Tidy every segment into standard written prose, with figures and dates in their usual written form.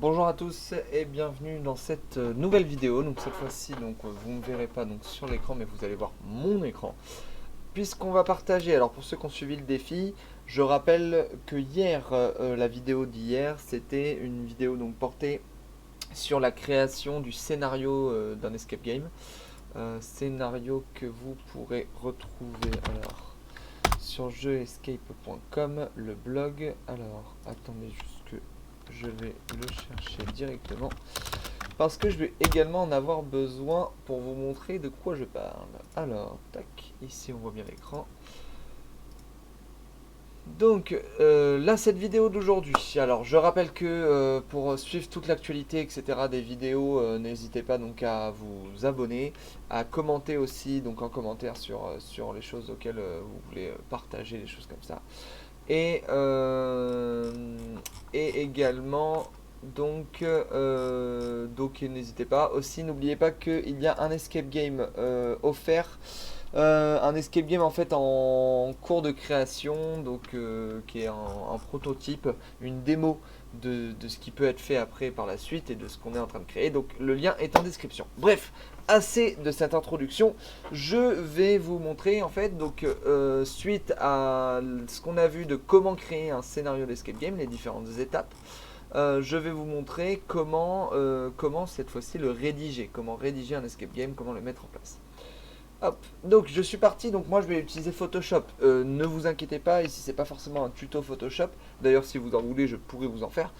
Bonjour à tous et bienvenue dans cette nouvelle vidéo. Donc cette fois-ci, vous ne me verrez pas sur l'écran, mais vous allez voir mon écran. Puisqu'on va partager, alors pour ceux qui ont suivi le défi, je rappelle que hier, la vidéo d'hier, c'était une vidéo donc portée sur la création du scénario d'un escape game. Scénario que vous pourrez retrouver alors sur jeuescape.com, le blog. Alors attendez juste que je vais le chercher directement parce que je vais également en avoir besoin pour vous montrer de quoi je parle. Alors, tac, ici on voit bien l'écran. Donc là, cette vidéo d'aujourd'hui, alors je rappelle que pour suivre toute l'actualité, etc. des vidéos, n'hésitez pas donc à vous abonner, à commenter aussi donc en commentaire sur les choses auxquelles vous voulez partager, les choses comme ça. Et, euh, et également, donc n'hésitez pas. Aussi, n'oubliez pas qu'il y a un escape game offert. Un escape game en fait en cours de création, qui est un prototype, une démo de ce qui peut être fait après par la suite et de ce qu'on est en train de créer. Donc le lien est en description. Bref, assez de cette introduction. Je vais vous montrer en fait suite à ce qu'on a vu de comment créer un scénario d'escape game, les différentes étapes. Je vais vous montrer comment cette fois-ci le rédiger, comment rédiger un escape game, comment le mettre en place. Hop, donc je suis parti, donc moi je vais utiliser Photoshop. Ne vous inquiétez pas, ici c'est pas forcément un tuto Photoshop. D'ailleurs si vous en voulez je pourrais vous en faire.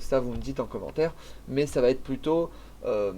Ça vous me dites en commentaire. Mais ça va être euh,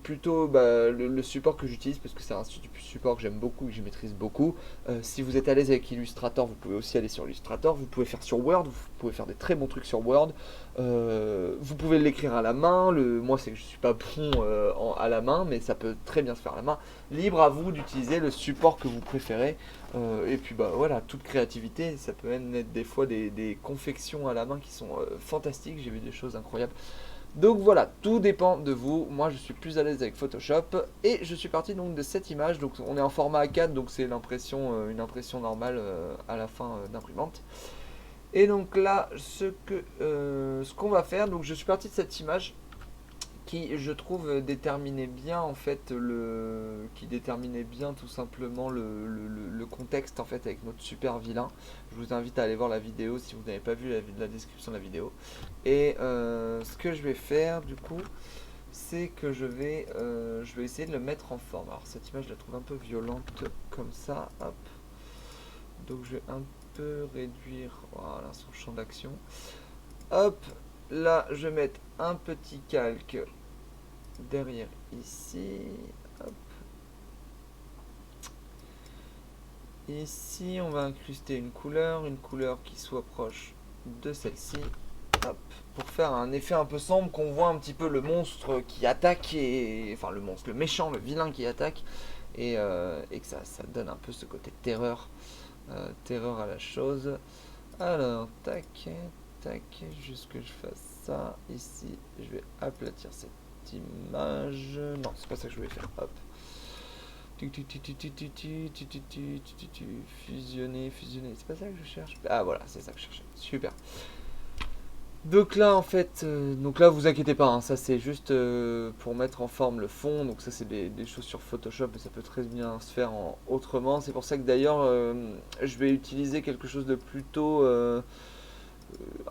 plutôt le support que j'utilise parce que c'est un support que j'aime beaucoup et que je maîtrise beaucoup. Si vous êtes à l'aise avec Illustrator, vous pouvez aussi aller sur Illustrator. Vous pouvez faire sur Word, vous pouvez faire des très bons trucs sur Word. Vous pouvez l'écrire à la main. Moi c'est que je suis pas bon à la main, mais ça peut très bien se faire à la main. Libre à vous d'utiliser le support que vous préférez. Et puis bah voilà, toute créativité, ça peut même être des fois des confections à la main qui sont fantastiques. J'ai vu des choses incroyables. Donc voilà, tout dépend de vous. Moi je suis plus à l'aise avec Photoshop et je suis parti donc de cette image. Donc on est en format A4, donc c'est une impression normale à la fin d'imprimante. Et donc là, ce qu'on va faire, donc je suis parti de cette image qui je trouve déterminait bien en fait qui déterminait bien tout simplement le contexte en fait avec notre super vilain. Je vous invite à aller voir la vidéo si vous n'avez pas vu la description de la vidéo. Et ce que je vais faire du coup, c'est que je vais essayer de le mettre en forme. Alors cette image je la trouve un peu violente comme ça, hop. Donc je vais un peu réduire, voilà, son champ d'action. Hop, là je vais mettre un petit calque derrière ici. Hop. Ici, on va incruster une couleur qui soit proche de celle-ci. Hop. Pour faire un effet un peu sombre, qu'on voit un petit peu le monstre qui attaque, enfin le monstre, le méchant, le vilain qui attaque, et que ça donne un peu ce côté terreur, terreur à la chose. Alors, tac, tac, juste que je fasse ça. Ici, je vais aplatir cette image. Non, c'est pas ça que je voulais faire. Hop. Fusionner, fusionner. C'est pas ça que je cherche. Ah voilà, c'est ça que je cherchais. Super. Donc là en fait, donc là vous inquiétez pas, hein, ça c'est juste pour mettre en forme le fond. Donc ça c'est des choses sur Photoshop, mais ça peut très bien se faire autrement. C'est pour ça que d'ailleurs je vais utiliser quelque chose de plutôt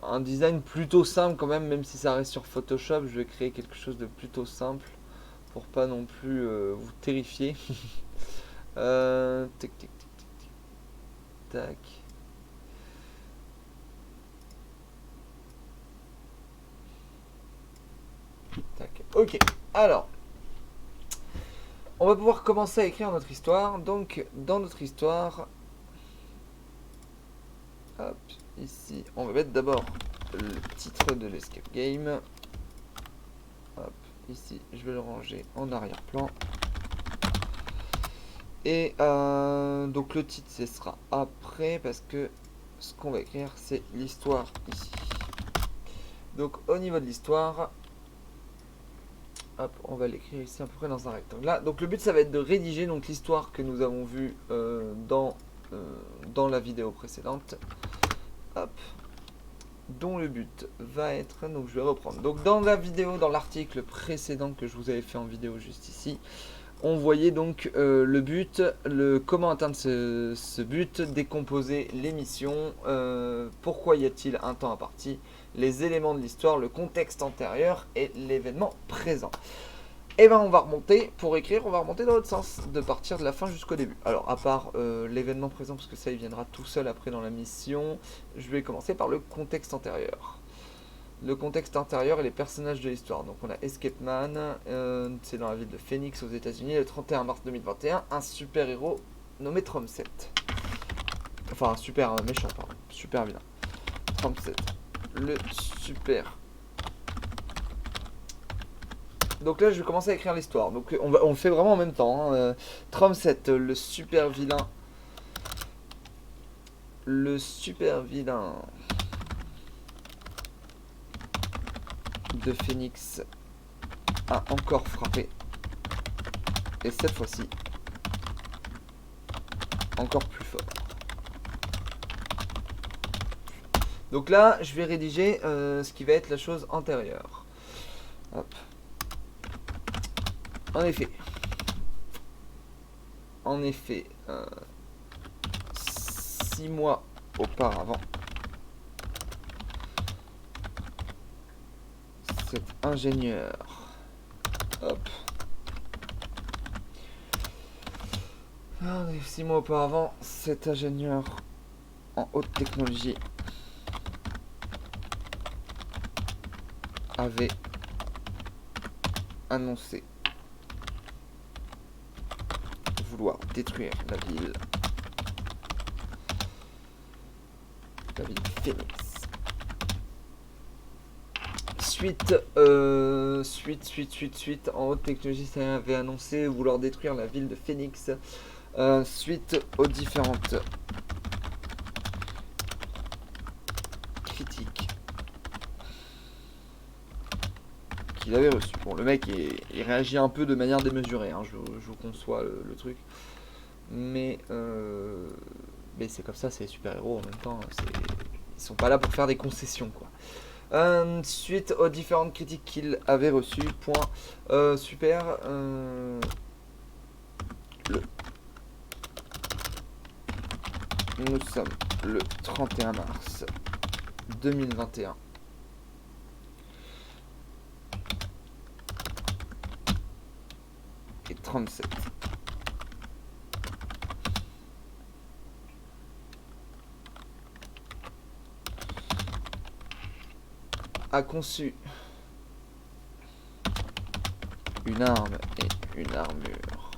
un design plutôt simple quand même si ça reste sur Photoshop, je vais créer quelque chose de plutôt simple pour pas non plus vous terrifier. Tac, tac, tac, tac, tac. Tac. Ok, alors, on va pouvoir commencer à écrire notre histoire. Donc, dans notre histoire, hop, ici, on va mettre d'abord le titre de l'escape game. Hop, ici, je vais le ranger en arrière-plan. Et donc le titre, ce sera après, parce que ce qu'on va écrire, c'est l'histoire ici. Donc, au niveau de l'histoire, hop, on va l'écrire ici à peu près dans un rectangle. Là, donc le but, ça va être de rédiger donc l'histoire que nous avons vue dans la vidéo précédente. Hop. dont le but va être, donc je vais reprendre. Donc dans la vidéo, dans l'article précédent que je vous avais fait en vidéo juste ici, on voyait donc le but, comment atteindre ce but, décomposer les missions, pourquoi y a-t-il un temps imparti, les éléments de l'histoire, le contexte antérieur et l'événement présent. Et ben on va remonter, pour écrire, on va remonter dans l'autre sens, de partir de la fin jusqu'au début. Alors à part l'événement présent, parce que ça il viendra tout seul après dans la mission, je vais commencer par le contexte antérieur. Le contexte antérieur et les personnages de l'histoire. Donc on a Escape Man, c'est dans la ville de Phoenix aux États-Unis, le 31 mars 2021, un super héros nommé Tromset. Enfin un super méchant, pardon, super vilain. Tromset, le super. Donc là je vais commencer à écrire l'histoire. Donc on le fait vraiment en même temps. Hein. Tromset, le super vilain. Le super vilain de Phoenix a encore frappé. Et cette fois-ci, encore plus fort. Donc là, je vais rédiger ce qui va être la chose antérieure. Hop. En effet, 6 mois auparavant, cet ingénieur, hop, 6 mois auparavant, cet ingénieur en haute technologie avait annoncé vouloir détruire la ville Phoenix. Suite, en haute technologie, ça avait annoncé vouloir détruire la ville de Phoenix. Suite aux différentes critiques qu'il avait reçues. Bon, le mec, il réagit un peu de manière démesurée, hein, je vous conçois le truc. Mais c'est comme ça, c'est les super-héros en même temps. Ils sont pas là pour faire des concessions, quoi. Suite aux différentes critiques qu'il avait reçues, nous sommes le 31 mars 2021. Et 37. A conçu une arme et une armure.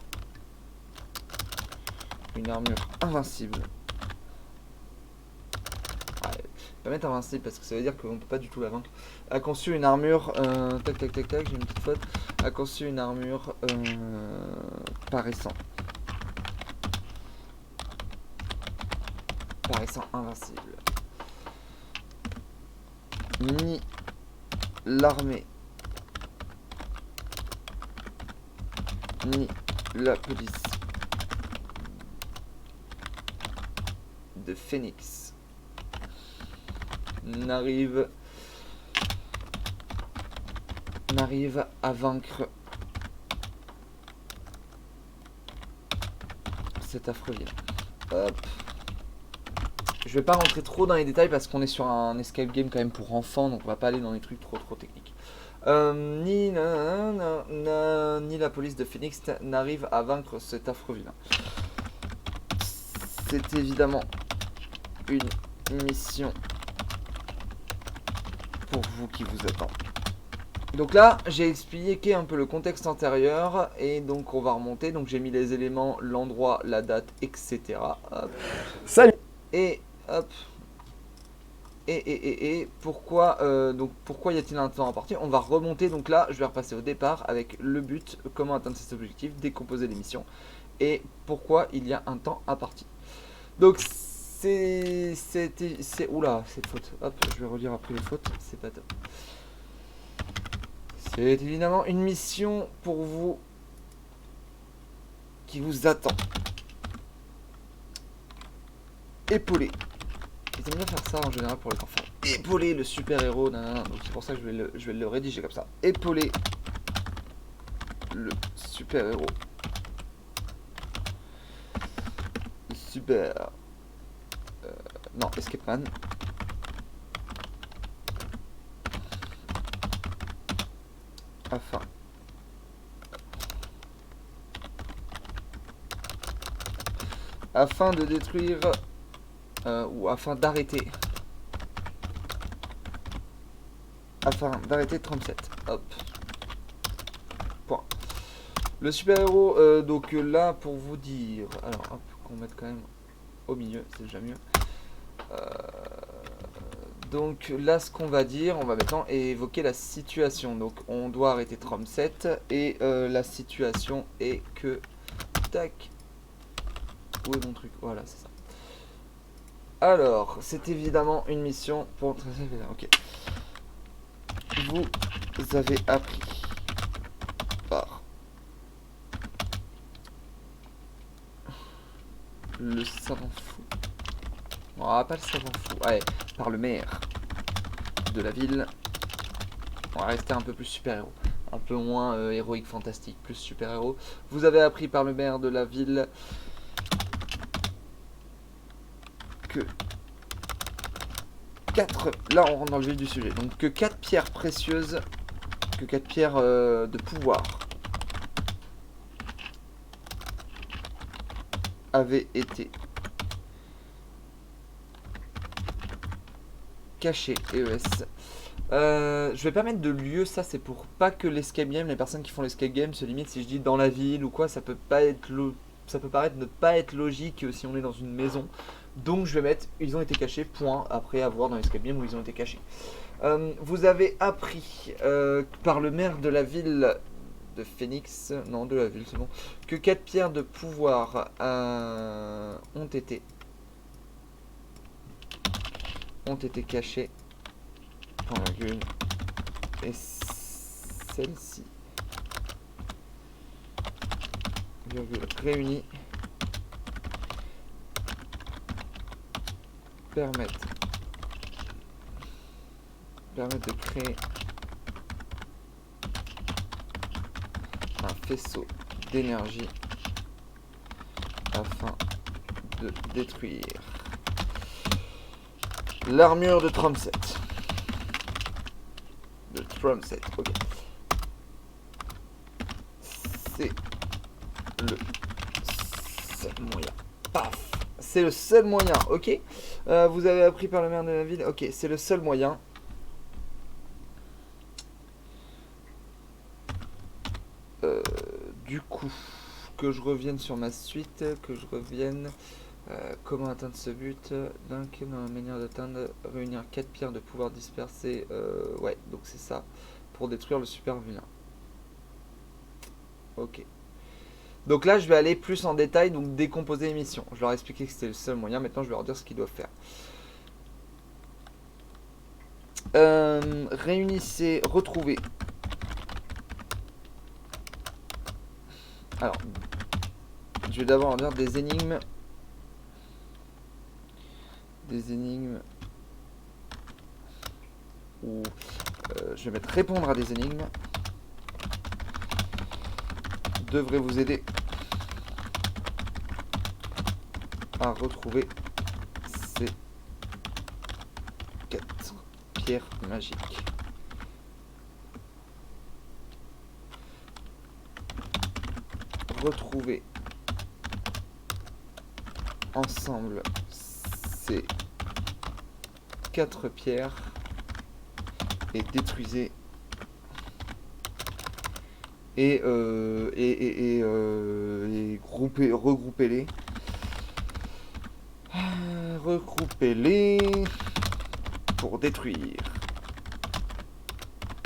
Une armure invincible. Ouais, pas mettre invincible parce que ça veut dire qu'on peut pas du tout la vaincre. A conçu une armure. Tac, j'ai une petite faute. A conçu une armure paraissant invincible. Ni l'armée ni la police de Phoenix n'arrive à vaincre cet affreux vilain. Hop. Je vais pas rentrer trop dans les détails parce qu'on est sur un escape game quand même pour enfants, donc on va pas aller dans des trucs trop techniques. Ni la police de Phoenix n'arrive à vaincre cet affreux vilain. C'est évidemment une mission pour vous qui vous attend. Donc là, j'ai expliqué un peu le contexte antérieur et donc on va remonter. Donc j'ai mis les éléments, l'endroit, la date, etc. Hop. Salut. Et hop. Et pourquoi y a-t-il un temps imparti? On va remonter, donc là je vais repasser au départ avec le but, comment atteindre cet objectif, décomposer les missions et pourquoi il y a un temps imparti. Donc oula, cette faute, hop, je vais relire après les fautes, c'est pas top. C'est évidemment une mission pour vous qui vous attend. Épaulé. Ils aiment bien faire ça en général pour les enfants. épauler le super-héros. Donc c'est pour ça que je vais le rédiger comme ça. Épauler le super-héros. Super. Non, Escape Man. Afin de détruire ou afin d'arrêter 37. Hop. Point. Le super-héros, donc là pour vous dire, alors hop, qu'on mette quand même au milieu, c'est déjà mieux. Donc là ce qu'on va dire, on va maintenant évoquer la situation. Donc on doit arrêter 37 et la situation est que tac. Où est mon truc? Voilà, c'est ça. Alors, c'est évidemment une mission pour... Ok. Vous avez appris par le savant fou. On pas le savant fou. Ouais, par le maire de la ville. On va rester un peu plus super-héros. Un peu moins héroïque, fantastique, plus super-héros. Vous avez appris par le maire de la ville que 4... Là, on rentre dans le vif du sujet. Donc, que 4 pierres précieuses, que 4 pierres de pouvoir avaient été cachées. ES. Je vais pas mettre de lieu, ça c'est pour pas que l'escape game, les personnes qui font l'escape game se limitent. Si je dis dans la ville ou quoi, ça peut pas être ça peut paraître ne pas être logique si on est dans une maison. Donc je vais mettre ils ont été cachés, point, après avoir dans l'escape game où ils ont été cachés. Vous avez appris par le maire de la ville de Phoenix, non de la ville c'est bon, que 4 pierres de pouvoir ont été cachées. Et celle-ci réunie permettent de créer un faisceau d'énergie afin de détruire l'armure de 37. Ok. C'est le seul moyen. Paf. C'est le seul moyen, ok. Vous avez appris par le maire de la ville. Ok, c'est le seul moyen. Du coup, que je revienne sur ma suite, comment atteindre ce but. Donc, dans la manière d'atteindre, réunir 4 pierres de pouvoir dispersées. Ouais, donc c'est ça. Pour détruire le super vilain. Ok. Donc là, je vais aller plus en détail, donc décomposer les missions. Je leur ai expliqué que c'était le seul moyen. Maintenant, je vais leur dire ce qu'ils doivent faire. Réunissez, retrouvez. Alors, je vais d'abord leur dire des énigmes. Ou je vais mettre répondre à des énigmes. Devrait vous aider à retrouver ces 4 pierres magiques. Retrouver ensemble ces 4 pierres et détruisez et regroupez-les. Regroupez-les pour détruire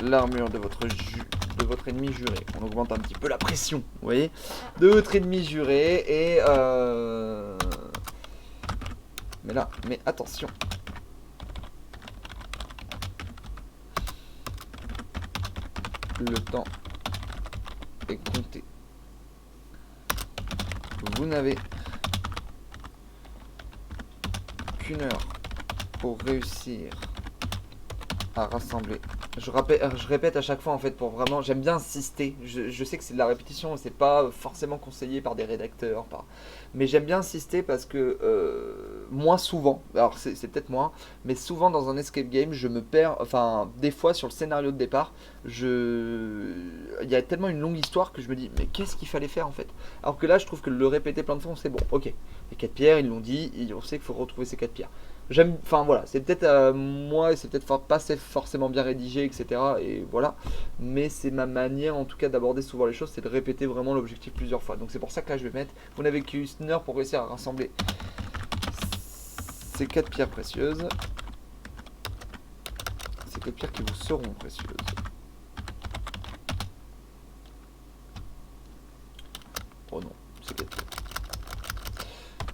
l'armure de votre ennemi juré. On augmente un petit peu la pression, vous voyez, de votre ennemi juré et mais attention. Le temps est compté. Vous n'avez qu'une heure pour réussir à rassembler. Je répète à chaque fois en fait pour vraiment, j'aime bien insister. Je sais que c'est de la répétition, c'est pas forcément conseillé par des rédacteurs, mais j'aime bien insister parce que moins souvent, alors c'est peut-être moins, mais souvent dans un escape game, je me perds. Enfin, des fois sur le scénario de départ, il y a tellement une longue histoire que je me dis, mais qu'est-ce qu'il fallait faire en fait? Alors que là, je trouve que le répéter plein de fois, c'est bon. Ok, les 4 pierres, ils l'ont dit, et on sait qu'il faut retrouver ces 4 pierres. J'aime, enfin voilà, c'est peut-être moi, c'est peut-être pas forcément bien rédigé, etc. Et voilà, mais c'est ma manière en tout cas d'aborder souvent les choses, c'est de répéter vraiment l'objectif plusieurs fois. Donc c'est pour ça que là je vais mettre, vous n'avez qu'une heure pour réussir à rassembler ces 4 pierres précieuses, ces 4 pierres qui vous seront précieuses. Oh non, c'est 4 pierres.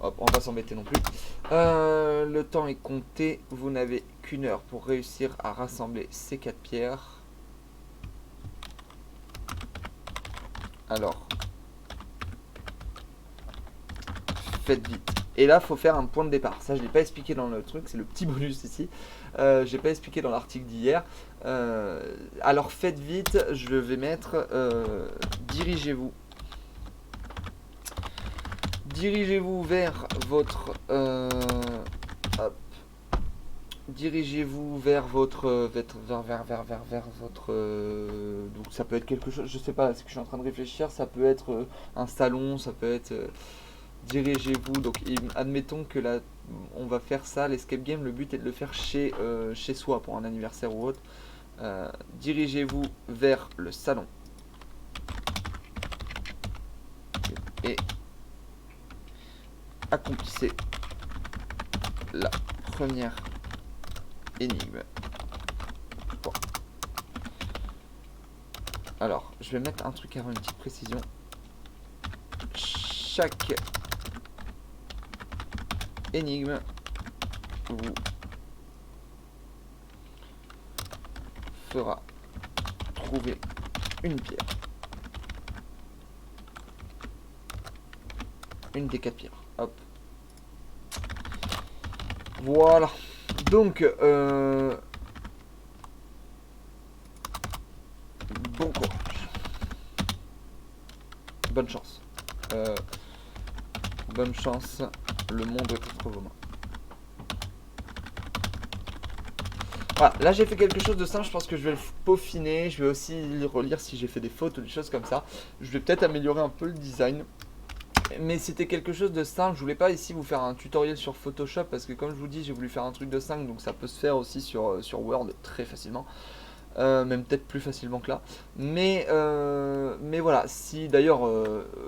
Hop, on va pas s'embêter non plus. Le temps est compté. Vous n'avez qu'une heure pour réussir à rassembler ces 4 pierres. Alors, faites vite. Et là, il faut faire un point de départ. Ça, je ne l'ai pas expliqué dans le truc. C'est le petit bonus ici. Je n'ai pas expliqué dans l'article d'hier. Alors, faites vite. Je vais mettre dirigez-vous. Dirigez-vous vers votre hop. Dirigez-vous vers votre vers votre donc ça peut être quelque chose, je sais pas, c'est que je suis en train de réfléchir, ça peut être un salon, ça peut être dirigez-vous, donc admettons que là on va faire ça, l'escape game, le but est de le faire chez soi pour un anniversaire ou autre. Dirigez-vous vers le salon et accomplissez la première énigme. Bon. Alors, je vais mettre un truc avant, une petite précision. Chaque énigme vous fera trouver une pierre. Une des 4 pierres. Hop. Voilà. Donc, bon courage. Bonne chance. Bonne chance. Le monde est entre vos mains. Voilà, là j'ai fait quelque chose de simple, je pense que je vais le peaufiner. Je vais aussi relire si j'ai fait des fautes ou des choses comme ça. Je vais peut-être améliorer un peu le design. Mais c'était quelque chose de simple, je voulais pas ici vous faire un tutoriel sur Photoshop parce que comme je vous dis j'ai voulu faire un truc de 5 donc ça peut se faire aussi sur Word très facilement. Même peut-être plus facilement que là. Mais voilà, si d'ailleurs,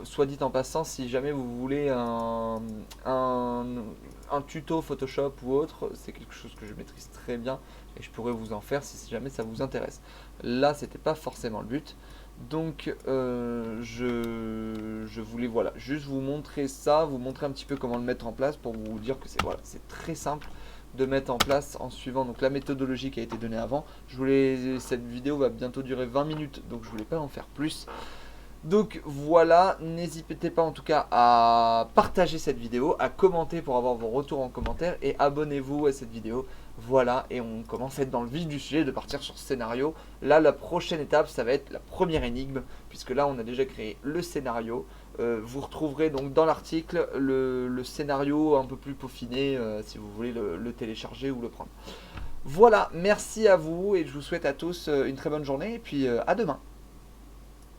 soit dit en passant, si jamais vous voulez un tuto Photoshop ou autre, c'est quelque chose que je maîtrise très bien et je pourrais vous en faire si jamais ça vous intéresse. Là, c'était pas forcément le but. Donc je voulais voilà, juste vous montrer ça, vous montrer un petit peu comment le mettre en place pour vous dire que c'est voilà, c'est très simple de mettre en place en suivant donc la méthodologie qui a été donnée avant. Cette vidéo va bientôt durer 20 minutes donc je voulais pas en faire plus. Donc voilà, n'hésitez pas en tout cas à partager cette vidéo, à commenter pour avoir vos retours en commentaire et abonnez-vous à cette vidéo. Voilà, et on commence à être dans le vif du sujet, de partir sur ce scénario. Là, la prochaine étape, ça va être la première énigme, puisque là, on a déjà créé le scénario. Vous retrouverez donc dans l'article le scénario un peu plus peaufiné, si vous voulez le télécharger ou le prendre. Voilà, merci à vous et je vous souhaite à tous une très bonne journée et puis à demain.